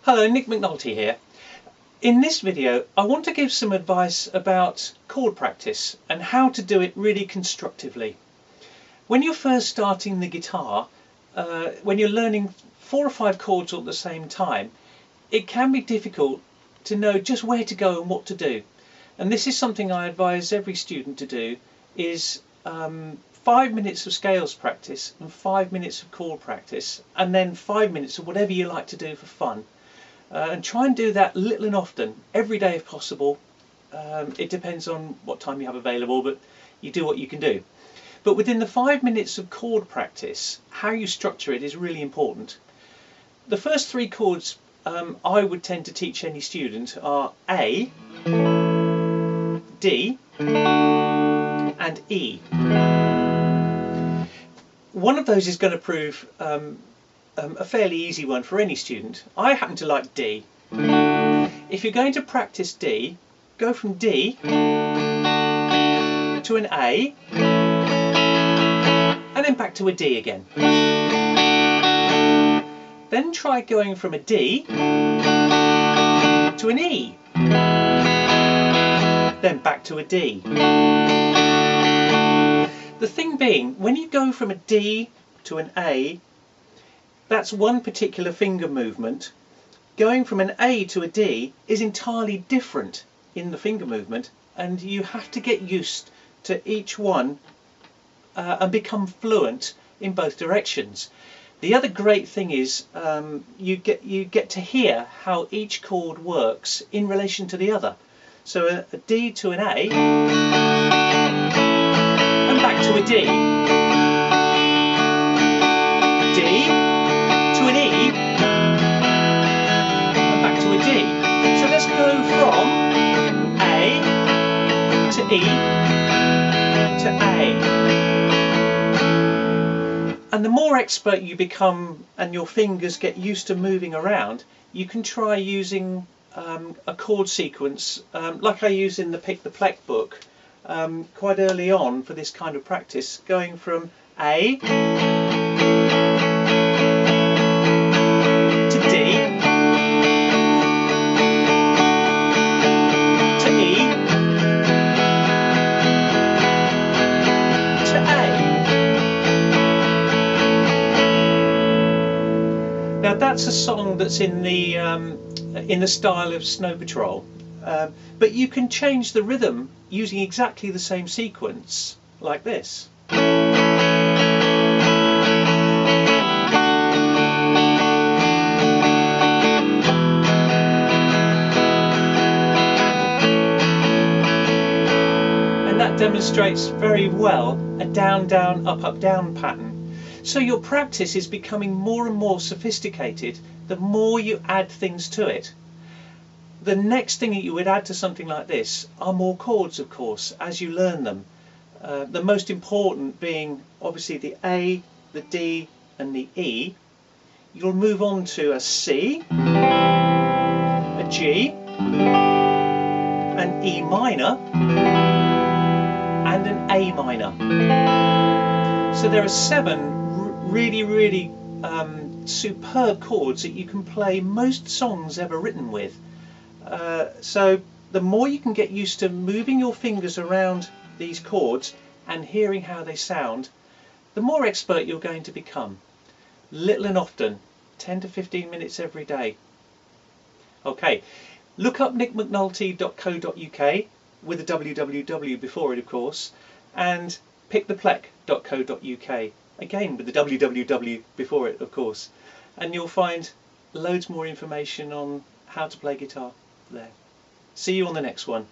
Hello, Nick McNulty here. In this video I want to give some advice about chord practice and how to do it really constructively. When you're first starting the guitar, when you're learning 4 or 5 chords all at the same time, it can be difficult to know just where to go and what to do. And this is something I advise every student to do, is 5 minutes of scales practice and 5 minutes of chord practice, and then 5 minutes of whatever you like to do for fun. And try and do that little and often, every day if possible. It depends on what time you have available, but you do what you can do. But within the 5 minutes of chord practice, how you structure it is really important. The first 3 chords I would tend to teach any student are A, D and E. One of those is going to prove a fairly easy one for any student. I happen to like D. If you're going to practice D, go from D to an A and then back to a D again. Then try going from a D to an E, then back to a D. The thing being, when you go from a D to an A, that's one particular finger movement. Going from an A to a D is entirely different in the finger movement, and you have to get used to each one and become fluent in both directions. The other great thing is you get to hear how each chord works in relation to the other. So a D to an A and back to a D. D to an E and back to a D. So let's go from A to E to A. And the more expert you become and your fingers get used to moving around, you can try using a chord sequence like I use in the Pick the Plec book quite early on for this kind of practice, going from A to D to E to A. Now that's a song that's in the style of Snow Patrol, but you can change the rhythm using exactly the same sequence, like this. And that demonstrates very well a down, down, up, up, down pattern. So your practice is becoming more and more sophisticated the more you add things to it. The next thing that you would add to something like this are more chords, of course, as you learn them. The most important being obviously the A, the D and the E. You'll move on to a C, a G, an E minor and an A minor. So there are 7 really superb chords that you can play most songs ever written with. So the more you can get used to moving your fingers around these chords and hearing how they sound, the more expert you're going to become. Little and often, 10 to 15 minutes every day. Okay, look up nickmcnulty.co.uk with a www before it, of course, and picktheplec.co.uk, again with the www before it, of course, and you'll find loads more information on how to play guitar there. See you on the next one.